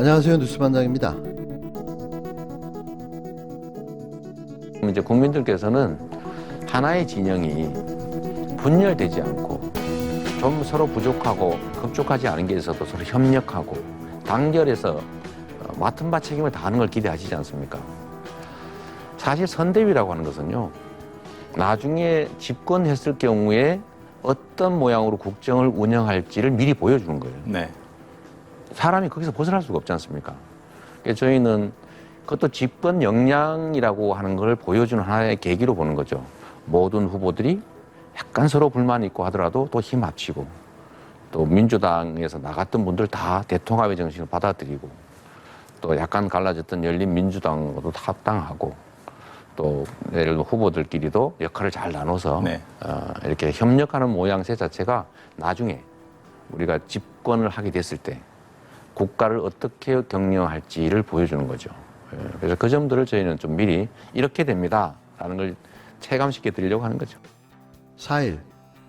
안녕하세요. 뉴스반장입니다. 이제 국민들께서는 하나의 진영이 분열되지 않고 좀 서로 부족하고 급족하지 않은 게 있어도 서로 협력하고 단결해서 맡은 바 책임을 다하는 걸 기대하시지 않습니까? 사실 선대위라고 하는 것은요, 나중에 집권했을 경우에 어떤 모양으로 국정을 운영할지를 미리 보여주는 거예요. 네. 사람이 거기서 벗어날 수가 없지 않습니까? 그래서 저희는 그것도 집권 역량이라고 하는 걸 보여주는 하나의 계기로 보는 거죠. 모든 후보들이 약간 서로 불만이 있고 하더라도 또 힘 합치고, 또 민주당에서 나갔던 분들 다 대통합의 정신을 받아들이고, 또 약간 갈라졌던 열린민주당과도 합당하고, 또 예를 들어 후보들끼리도 역할을 잘 나눠서 네. 이렇게 협력하는 모양새 자체가 나중에 우리가 집권을 하게 됐을 때 국가를 어떻게 경영할지를 보여주는 거죠. 그래서 그 점들을 저희는 좀 미리 이렇게 됩니다라는 걸 체감시켜 드리려고 하는 거죠. 4일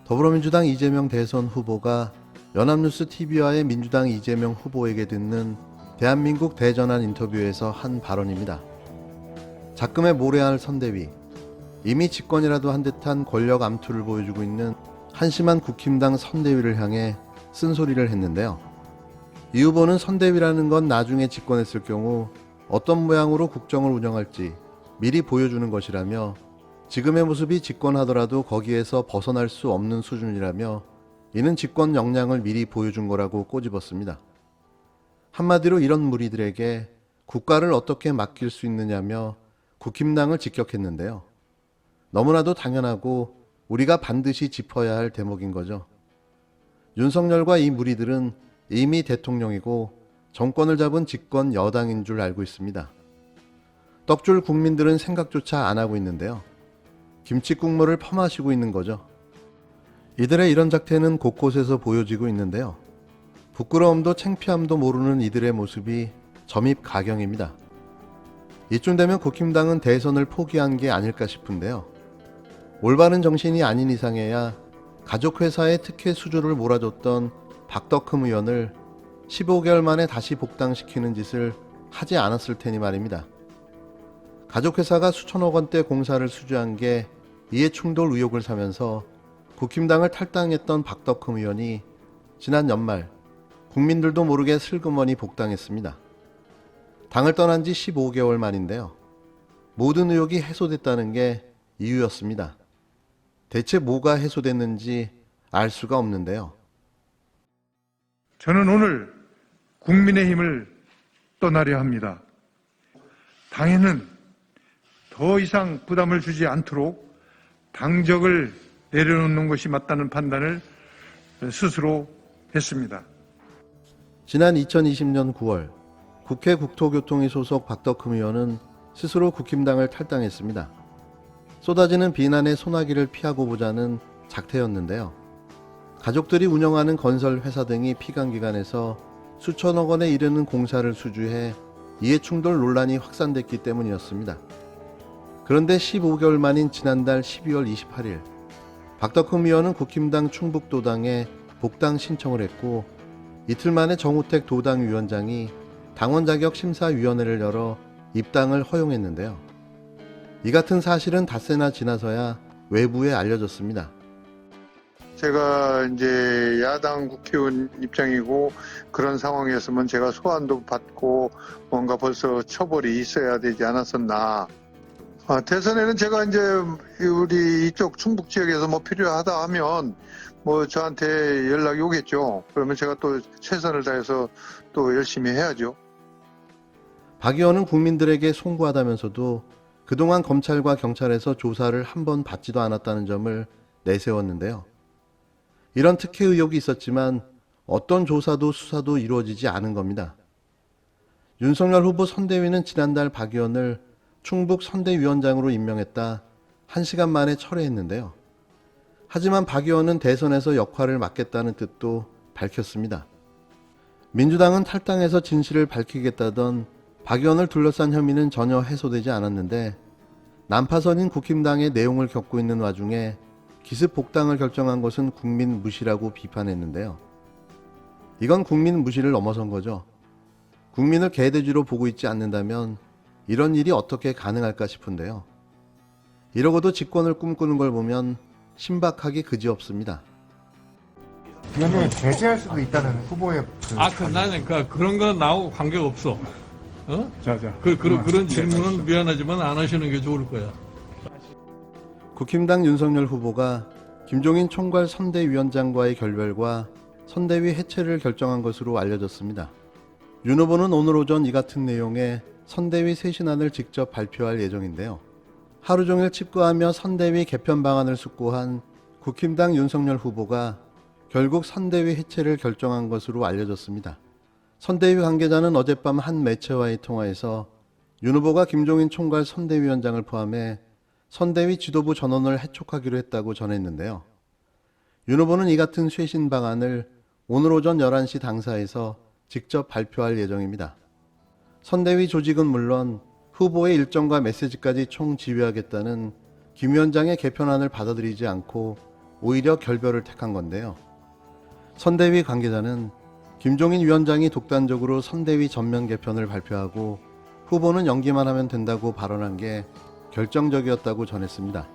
더불어민주당 이재명 대선 후보가 연합뉴스 TV와의 민주당 이재명 후보에게 듣는 대한민국 대전환 인터뷰에서 한 발언입니다. 작금의 모래알 선대위, 이미 집권이라도 한 듯한 권력 암투를 보여주고 있는 한심한 국힘당 선대위를 향해 쓴소리를 했는데요. 이 후보는 선대위라는 건 나중에 집권했을 경우 어떤 모양으로 국정을 운영할지 미리 보여주는 것이라며, 지금의 모습이 집권하더라도 거기에서 벗어날 수 없는 수준이라며 이는 집권 역량을 미리 보여준 거라고 꼬집었습니다. 한마디로 이런 무리들에게 국가를 어떻게 맡길 수 있느냐며 국힘당을 직격했는데요. 너무나도 당연하고 우리가 반드시 짚어야 할 대목인 거죠. 윤석열과 이 무리들은 이미 대통령이고 정권을 잡은 집권 여당인 줄 알고 있습니다. 떡줄 국민들은 생각조차 안 하고 있는데요. 김치 국물을 퍼마시고 있는 거죠. 이들의 이런 작태는 곳곳에서 보여지고 있는데요. 부끄러움도 창피함도 모르는 이들의 모습이 점입가경입니다. 이쯤 되면 국힘당은 대선을 포기한 게 아닐까 싶은데요. 올바른 정신이 아닌 이상해야 가족회사의 특혜 수주를 몰아줬던 박덕흠 의원을 15개월 만에 다시 복당시키는 짓을 하지 않았을 테니 말입니다. 가족회사가 수천억 원대 공사를 수주한 게 이해충돌 의혹을 사면서 국힘당을 탈당했던 박덕흠 의원이 지난 연말 국민들도 모르게 슬그머니 복당했습니다. 당을 떠난 지 15개월 만인데요. 모든 의혹이 해소됐다는 게 이유였습니다. 대체 뭐가 해소됐는지 알 수가 없는데요. 저는 오늘 국민의힘을 떠나려 합니다. 당에는 더 이상 부담을 주지 않도록 당적을 내려놓는 것이 맞다는 판단을 스스로 했습니다. 지난 2020년 9월 국회 국토교통위 소속 박덕흠 의원은 스스로 국힘당을 탈당했습니다. 쏟아지는 비난의 소나기를 피하고 보자는 작태였는데요. 가족들이 운영하는 건설 회사 등이 피감기관에서 수천억 원에 이르는 공사를 수주해 이해충돌 논란이 확산됐기 때문이었습니다. 그런데 15개월 만인 지난달 12월 28일 박덕흠 의원은 국힘당 충북도당에 복당 신청을 했고, 이틀 만에 정우택 도당 위원장이 당원 자격 심사위원회를 열어 입당을 허용했는데요. 이 같은 사실은 닷새나 지나서야 외부에 알려졌습니다. 제가 이제 야당 국회의원 입장이고 그런 상황이었으면 제가 소환도 받고 뭔가 벌써 처벌이 있어야 되지 않았었나. 대선에는 제가 이제 우리 이쪽 충북 지역에서 뭐 필요하다 하면 뭐 저한테 연락이 오겠죠. 그러면 제가 또 최선을 다해서 또 열심히 해야죠. 박 의원은 국민들에게 송구하다면서도 그동안 검찰과 경찰에서 조사를 한 번 받지도 않았다는 점을 내세웠는데요. 이런 특혜 의혹이 있었지만 어떤 조사도 수사도 이루어지지 않은 겁니다. 윤석열 후보 선대위는 지난달 박 의원을 충북 선대위원장으로 임명했다 1시간 만에 철회했는데요. 하지만 박 의원은 대선에서 역할을 맡겠다는 뜻도 밝혔습니다. 민주당은 탈당해서 진실을 밝히겠다던 박 의원을 둘러싼 혐의는 전혀 해소되지 않았는데, 난파선인 국힘당의 내용을 겪고 있는 와중에 기습 복당을 결정한 것은 국민 무시라고 비판했는데요. 이건 국민 무시를 넘어선 거죠. 국민을 개돼지로 보고 있지 않는다면 이런 일이 어떻게 가능할까 싶은데요. 이러고도 직권을 꿈꾸는 걸 보면 신박하기 그지없습니다. 위원장이 제재할 수도 있다는 후보의 나는 그런 거 나하고 관계 없어. 자자. 그런 질문은 미안하지만 안 하시는 게 좋을 거야. 국힘당 윤석열 후보가 김종인 총괄 선대위원장과의 결별과 선대위 해체를 결정한 것으로 알려졌습니다. 윤 후보는 오늘 오전 이 같은 내용의 선대위 쇄신안을 직접 발표할 예정인데요. 하루 종일 집거하며 선대위 개편 방안을 숙고한 국힘당 윤석열 후보가 결국 선대위 해체를 결정한 것으로 알려졌습니다. 선대위 관계자는 어젯밤 한 매체와의 통화에서 윤 후보가 김종인 총괄 선대위원장을 포함해 선대위 지도부 전원을 해촉하기로 했다고 전했는데요. 윤 후보는 이 같은 쇄신 방안을 오늘 오전 11시 당사에서 직접 발표할 예정입니다. 선대위 조직은 물론 후보의 일정과 메시지까지 총지휘하겠다는 김 위원장의 개편안을 받아들이지 않고 오히려 결별을 택한 건데요. 선대위 관계자는 김종인 위원장이 독단적으로 선대위 전면 개편을 발표하고 후보는 연기만 하면 된다고 발언한 게 결정적이었다고 전했습니다.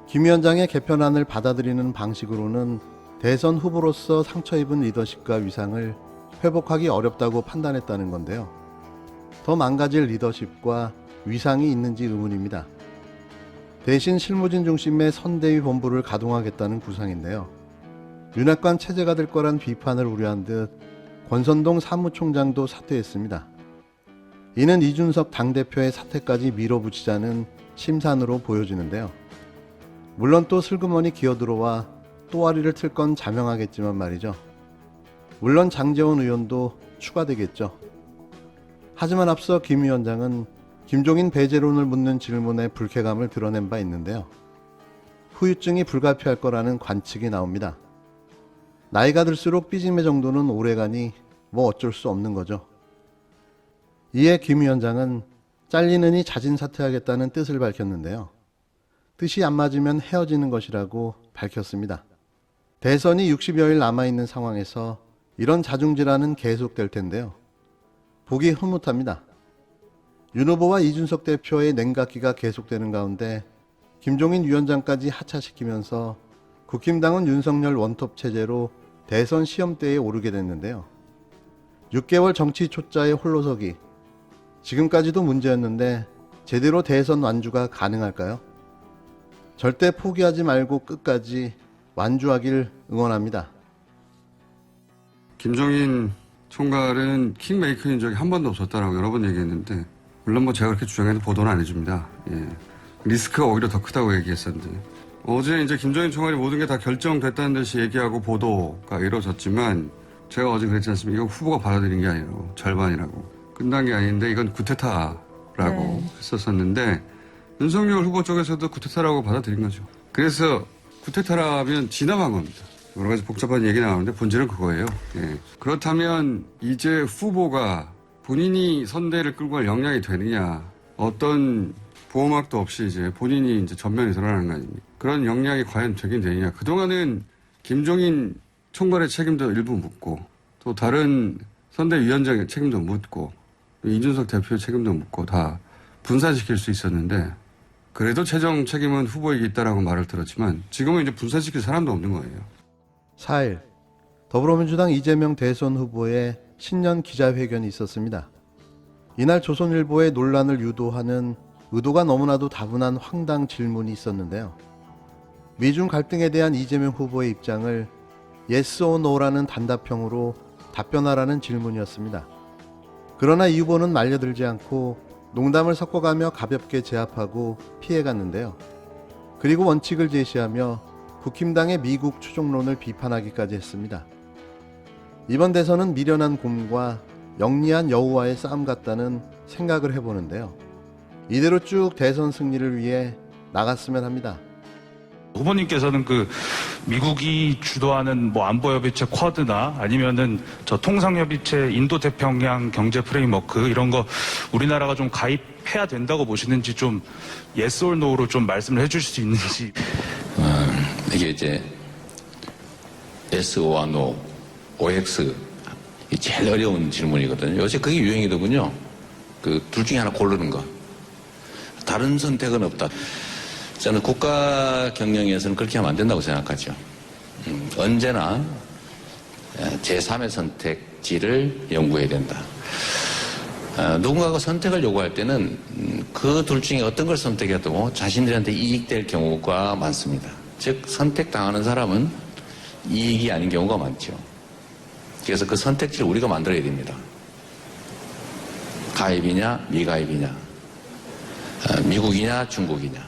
김 위원장의 개편안을 받아들이는 방식으로는 대선 후보로서 상처 입은 리더십과 위상을 회복하기 어렵다고 판단했다는 건데요. 더 망가질 리더십과 위상이 있는지 의문입니다. 대신 실무진 중심의 선대위 본부를 가동하겠다는 구상인데요. 윤핵관 체제가 될 거란 비판을 우려한 듯 권선동 사무총장도 사퇴했습니다. 이는 이준석 당대표의 사퇴까지 밀어붙이자는 심산으로 보여지는데요. 물론 또 슬그머니 기어들어와 또아리를 틀 건 자명하겠지만 말이죠. 물론 장제원 의원도 추가되겠죠. 하지만 앞서 김 위원장은 김종인 배제론을 묻는 질문에 불쾌감을 드러낸 바 있는데요. 후유증이 불가피할 거라는 관측이 나옵니다. 나이가 들수록 삐짐의 정도는 오래가니 뭐 어쩔 수 없는 거죠. 이에 김 위원장은 잘리느니 자진 사퇴하겠다는 뜻을 밝혔는데요. 뜻이 안 맞으면 헤어지는 것이라고 밝혔습니다. 대선이 60여일 남아있는 상황에서 이런 자중질환은 계속될 텐데요. 보기 흐뭇합니다. 윤 후보와 이준석 대표의 냉각기가 계속되는 가운데 김종인 위원장까지 하차시키면서 국힘당은 윤석열 원톱 체제로 대선 시험대에 오르게 됐는데요. 6개월 정치 초짜의 홀로서기, 지금까지도 문제였는데 제대로 대선 완주가 가능할까요? 절대 포기하지 말고 끝까지 완주하길 응원합니다. 김종인 총괄은 킹메이커인 적이 한 번도 없었다라고 여러 번 얘기했는데, 물론 뭐 제가 그렇게 주장해도 보도는 안 해줍니다. 리스크가 오히려 더 크다고 얘기했었는데, 어제 이제 김종인 총괄이 모든 게 다 결정됐다는 듯이 얘기하고 보도가 이루어졌지만, 제가 어제 그랬지 않습니까? 이거 후보가 받아들인 게 아니라고, 절반이라고. 끝난 게 아닌데 이건 구테타라고 했었었는데, 윤석열 후보 쪽에서도 구테타라고 받아들인 거죠. 그래서 구테타라면 진압한 겁니다. 여러 가지 복잡한 얘기 나오는데 본질은 그거예요. 그렇다면 이제 후보가 본인이 선대를 끌고 갈 역량이 되느냐, 어떤 보호막도 없이 이제 본인이 이제 전면에 드러나는 거 아닙니까? 그런 역량이 과연 되긴 되느냐. 그동안은 김종인 총괄의 책임도 일부 묻고, 또 다른 선대위원장의 책임도 묻고, 이준석 대표의 책임도 묻고 다 분산시킬 수 있었는데, 그래도 최종 책임은 후보에게 있다라고 말을 들었지만 지금은 이제 분산시킬 사람도 없는 거예요. 4일 더불어민주당 이재명 대선 후보의 신년 기자회견이 있었습니다. 이날 조선일보의 논란을 유도하는 의도가 너무나도 다분한 황당 질문이 있었는데요. 미중 갈등에 대한 이재명 후보의 입장을 yes or no라는 단답형으로 답변하라는 질문이었습니다. 그러나 이 후보는 말려들지 않고 농담을 섞어가며 가볍게 제압하고 피해갔는데요. 그리고 원칙을 제시하며 국힘당의 미국 추종론을 비판하기까지 했습니다. 이번 대선은 미련한 곰과 영리한 여우와의 싸움 같다는 생각을 해보는데요. 이대로 쭉 대선 승리를 위해 나갔으면 합니다. 후보님께서는 미국이 주도하는 안보협의체 쿼드나 아니면은 통상협의체 인도태평양 경제 프레임워크 이런 거 우리나라가 좀 가입해야 된다고 보시는지 좀 yes or no로 좀 말씀을 해주실 수 있는지. 이게 이제 yes or no, OX 이 제일 어려운 질문이거든요. 요새 그게 유행이더군요. 그 둘 중에 하나 고르는 거. 다른 선택은 없다. 저는 국가 경영에서는 그렇게 하면 안 된다고 생각하죠. 언제나 제3의 선택지를 연구해야 된다. 누군가가 선택을 요구할 때는 그 둘 중에 어떤 걸 선택해도 자신들한테 이익될 경우가 많습니다. 즉 선택당하는 사람은 이익이 아닌 경우가 많죠. 그래서 그 선택지를 우리가 만들어야 됩니다. 가입이냐 미가입이냐, 미국이냐 중국이냐,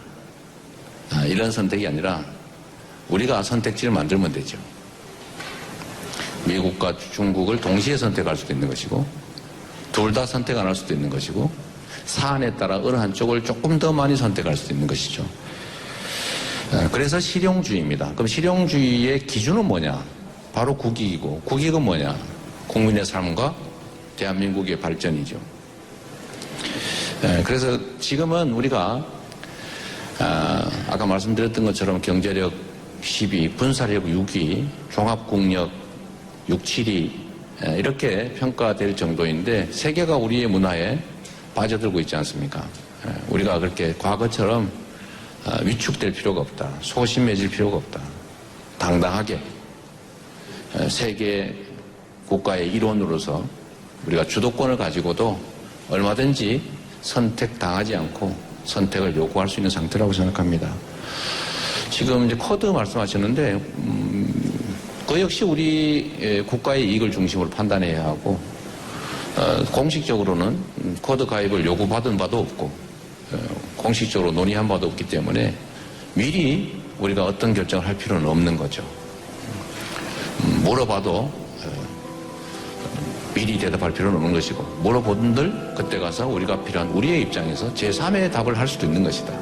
이런 선택이 아니라 우리가 선택지를 만들면 되죠. 미국과 중국을 동시에 선택할 수도 있는 것이고 둘 다 선택 안 할 수도 있는 것이고 사안에 따라 어느 한쪽을 조금 더 많이 선택할 수도 있는 것이죠. 그래서 실용주의입니다. 그럼 실용주의의 기준은 뭐냐? 바로 국익이고, 국익은 뭐냐? 국민의 삶과 대한민국의 발전이죠. 그래서 지금은 우리가 아까 말씀드렸던 것처럼 경제력 10위, 군사력 6위, 종합국력 6, 7위 이렇게 평가될 정도인데 세계가 우리의 문화에 빠져들고 있지 않습니까? 우리가 그렇게 과거처럼 위축될 필요가 없다. 소심해질 필요가 없다. 당당하게 세계 국가의 일원으로서 우리가 주도권을 가지고도 얼마든지 선택당하지 않고 선택을 요구할 수 있는 상태라고 생각합니다. 지금 이제 코드 말씀하셨는데 그 역시 우리 국가의 이익을 중심으로 판단해야 하고 공식적으로는 코드 가입을 요구받은 바도 없고 공식적으로 논의한 바도 없기 때문에 미리 우리가 어떤 결정을 할 필요는 없는 거죠. 물어봐도 미리 대답할 필요는 없는 것이고 물어보는들 그때 가서 우리가 필요한 우리의 입장에서 제3의 답을 할 수도 있는 것이다.